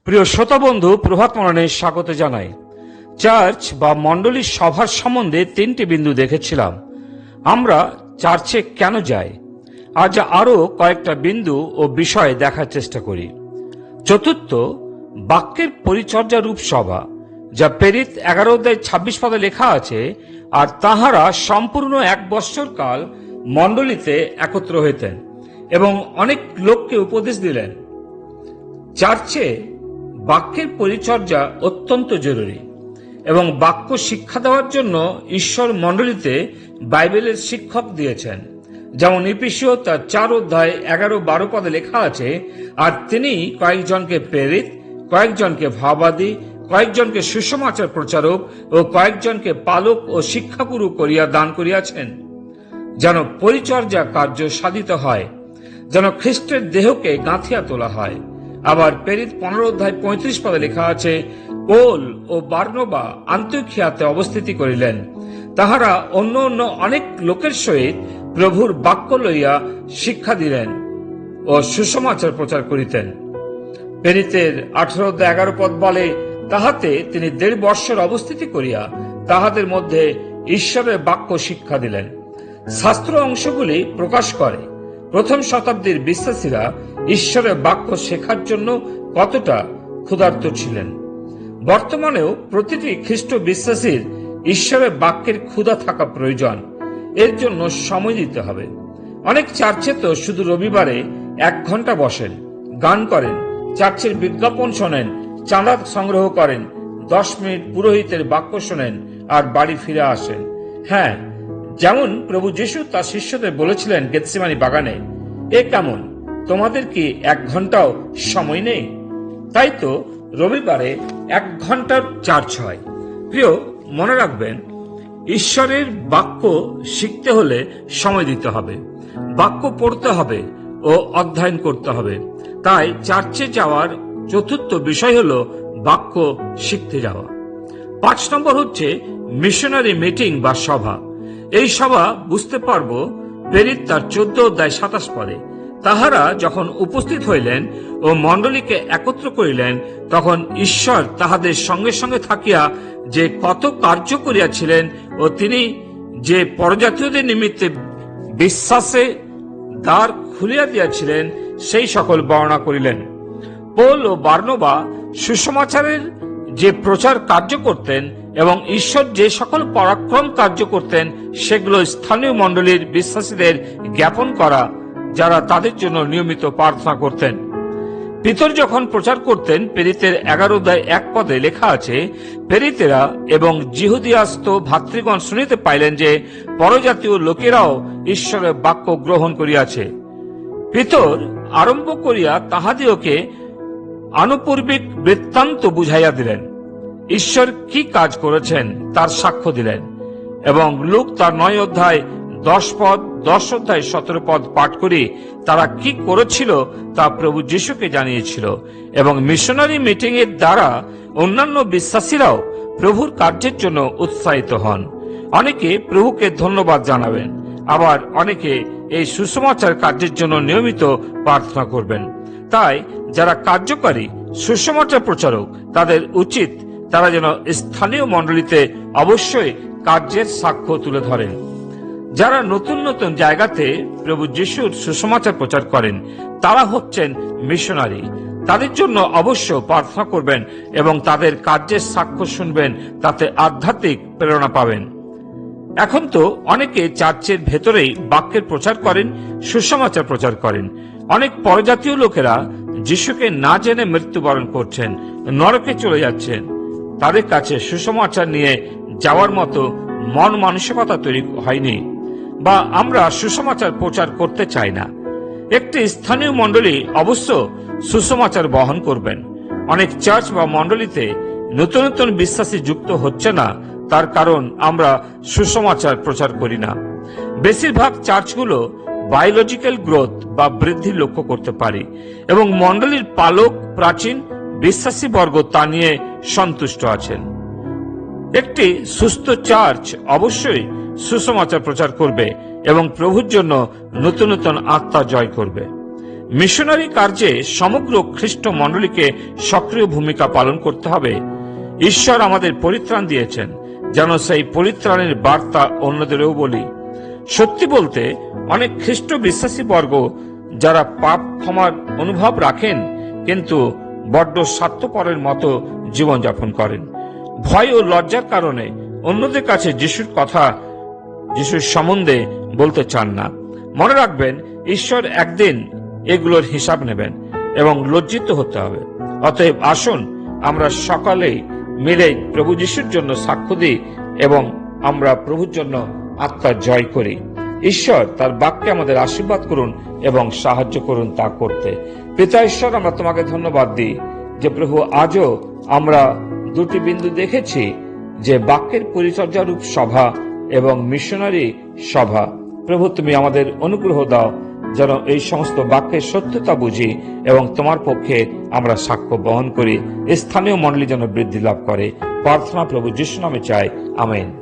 প্রিয় শ্রোতা বন্ধু, প্রভাত মরণে স্বাগত জানাই। চার্চ বা মণ্ডলীর সভার সম্বন্ধে তিনটি বিন্দু দেখেছিলাম। আমরা চার্চে কেন যাই, আজ আরো কয়েকটা বিন্দু ও বিষয় দেখার চেষ্টা করি। চতুর্থ, বাক্যের পরিচর্যা রূপ সভা, যা প্রেরিত 11:26 লেখা আছে, আর তাহারা সম্পূর্ণ 1 বৎসর কাল মণ্ডলীতে একত্র হইতেন এবং অনেক লোককে উপদেশ দিলেন। চার্চে বাক্যের পরিচর্যা অত্যন্ত জরুরি এবং বাক্য শিক্ষা দেওয়ার জন্য ঈশ্বর মণ্ডলীতে বাইবেলের শিক্ষক দিয়েছেন। যেমন ইফিসীয় তার 4:11-12 লেখা আছে, আর তিনি কয়েকজনকে প্রেরিত, কয়েকজনকে ভাবাদী, কয়েকজনকে সুসমাচার প্রচারক ও কয়েকজনকে পালক ও শিক্ষাগুরু করিয়া দান করিয়াছেন, যেন পরিচর্যা কার্য সাধিত হয়, যেন খ্রিস্টের দেহকে গাঁথিয়া তোলা হয়। আবার প্রেরিত 15:35 লেখা আছে, পৌল ও বার্নবা আন্তিওখিয়াতে অবস্থিতি করিলেন। তাহারা অন্য অন্য অনেক লোকের সহিত প্রভুর বাক্য লইয়া শিক্ষা দিলেন ও সুসমাচার প্রচার করিতেন। প্রেরিতের 18:11 বলে, তাহাতে তিনি 1.5 বৎসর অবস্থিতি করিয়া তাহাদের মধ্যে ঈশ্বরের বাক্য শিক্ষা দিলেন। শাস্ত্র অংশগুলি প্রকাশ করে প্রথম শতাব্দীর বিশ্বাসীরা ঈশ্বরের বাক্য শেখার জন্য কতটা ক্ষুধার্ত ছিলেন। বর্তমানেও প্রতিটি খ্রিস্ট বিশ্বাসীর ঈশ্বরের বাক্যের ক্ষুধা থাকা প্রয়োজন। এর জন্য সময় দিতে হবে। অনেক চার্চে তো শুধু রবিবারে 1 ঘন্টা বসেন, গান করেন, চার্চের বিজ্ঞাপন শোনেন, চাঁদা সংগ্রহ করেন, 10 মিনিট পুরোহিতের বাক্য শোনেন আর বাড়ি ফিরে আসেন। হ্যাঁ, যেমন প্রভু যিশু তার শিষ্যদের বলেছিলেন গেতসেমানি বাগানে, এ কেমন, তোমাদের কি 1 ঘন্টাও সময় নেই? তাই তো রবিবারে 1 ঘন্টার চার্চ হয়। প্রিয়, মনে রাখবেন, ঈশ্বরের বাক্য শিখতে হলে সময় দিতে হবে, বাক্য পড়তে হবে ও অধ্যয়ন করতে হবে। তাই চার্চে যাওয়ার চতুর্থ বিষয় হলো বাক্য শিখতে যাওয়া। 5 নম্বর হচ্ছে মিশনারি মিটিং বা সভা। এই সভা বুঝতে পারবো প্রেরিত তার 14:27 তাহারা যখন উপস্থিত হইলেন ও মণ্ডলীকে একত্র করিলেন, তখন ঈশ্বর তাহাদের সঙ্গে সঙ্গে থাকিয়া যে কত কার্য করিয়াছিলেন ও তিনি যে পরজাতীয়দের নিমিত্তে বিশ্বাসে দ্বার খুলিয়া দিয়াছিলেন, সেই সকল বর্ণনা করিলেন। পৌল ও বার্নবা সুসমাচারের যে প্রচার কার্য করতেন এবং ঈশ্বর যে সকল পরাক্রম কার্য করতেন, সেগুলো স্থানীয় মণ্ডলীর বিশ্বাসীদের জ্ঞাপন করা, যারা তাদের জন্য নিয়মিত প্রার্থনা করতেন। পিতর যখন প্রচার করতেন, প্রেরিতের 11:1 লেখা আছে, প্রেরিতেরা এবং জিহুদিয়াস্ত ভাতৃগণ শুনিতে পাইলেন যে পরজাতীয় লোকেরাও ঈশ্বরের বাক্য গ্রহণ করিয়াছে। পিতর আরম্ভ করিয়া তাহাদিওকে আনুপূর্বিক বৃত্তান্ত বুঝাইয়া দিলেন, ঈশ্বর কি কাজ করেছেন তার সাক্ষ্য দিলেন। এবং লূক তার 9:10 10:17 পাঠ করি তারা কি করেছিল তা প্রভু যিশুকে জানিয়েছিল। এবং মিশনারি মিটিং এর দ্বারা অন্যান্য বিশ্বাসীরাও প্রভুর কার্যের জন্য উৎসাহিত হন। অনেকে প্রভুকে ধন্যবাদ জানাবেন, আবার অনেকে এই সুসমাচার কার্যের জন্য নিয়মিত প্রার্থনা করবেন। তাই যারা কার্যকারী সুসমাচার প্রচারক, তাদের উচিত তারা যেন স্থানীয় মণ্ডলীতে অবশ্যই কার্যের সাক্ষ্য তুলে ধরেন। যারা নতুন নতুন জায়গাতে প্রভু যিশুর সুসমাচার প্রচার করেন, তারা হচ্ছেন মিশনারি। তাদের জন্য অবশ্য প্রার্থনা করবেন এবং তাদের কার্যের সাক্ষ্য শুনবেন, তাতে আধ্যাত্মিক প্রেরণা পাবেন। এখন তো অনেকে চার্চের ভেতরেই বাক্যের প্রচার করেন, সুসমাচার প্রচার করেন। অনেক পরজাতীয় লোকেরা যিশুকে না জেনে মৃত্যুবরণ করছেন, নরকে চলে যাচ্ছেন। তাদের কাছে সুসমাচার নিয়ে যাওয়ার মতো মন মানসিকতা তৈরি হয়নি, বা আমরা সুসমাচার প্রচার করতে চাই না। একটি স্থানীয় মণ্ডলী অবশ্য সুসমাচার বহন করবেন। অনেক চার্চ বা মণ্ডলীতে নতুন নতুন বিশ্বাসী যুক্ত হচ্ছে না, তার কারণ আমরা সুসমাচার প্রচার করি না। বেশিরভাগ চার্চগুলো বায়োলজিক্যাল গ্রোথ বা বৃদ্ধি লক্ষ্য করতে পারি এবং মণ্ডলীর পালক প্রাচীন বিশ্বাসী বর্গ তা নিয়ে সন্তুষ্ট আছেন। একটি সুস্থ চার্চ অবশ্যই সুসমাচার প্রচার করবে এবং প্রভুর জন্য নতুন নতুন আত্মা জয় করবে। মিশনারি কার্যে সমগ্র খ্রিস্ট মণ্ডলীকে সক্রিয় ভূমিকা পালন করতে হবে। ঈশ্বর আমাদের পরিত্রাণ দিয়েছেন, যেন সেই পরিত্রাণের বার্তা অন্যদেরও বলি। সত্যি বলতে অনেক খ্রিস্ট বিশ্বাসী বর্গ যারা পাপ ক্ষমার অনুভব রাখেন, কিন্তু বড্ড স্বার্থপরের মতো জীবনযাপন করেন। ভয় ও লজ্জার কারণে অন্যদের কাছে যিশুর সম্বন্ধে বলতে চান না। মনে রাখবেন, ঈশ্বর একদিন এগুলোর হিসাব নেবেন এবং লজ্জিত হতে হবে। অতএব আসুন আমরা সকালেই মিলে প্রভু যিশুর জন্য সাক্ষ্য দিই এবং আমরা প্রভুর জন্য আত্মার জয় করি। ঈশ্বর তার বাক্যে আমাদের আশীর্বাদ করুন এবং সাহায্য করুন তা করতে। পিতা ঈশ্বর, আমরা তোমাকে ধন্যবাদ দিই যে প্রভু আজও আমরা দুটি বিন্দু দেখেছি, যে বাক্যের পরিচর্যারূপ সভা এবং মিশনারি সভা। প্রভু, তুমি আমাদের অনুগ্রহ দাও যেন এই সমস্ত বাক্যের সত্যতা বুঝি এবং তোমার পক্ষে আমরা সাক্ষ্য বহন করি। স্থানীয় মণ্ডলী যেন বৃদ্ধি লাভ করে। প্রার্থনা প্রভু যিশু নামে চাই, আমেন।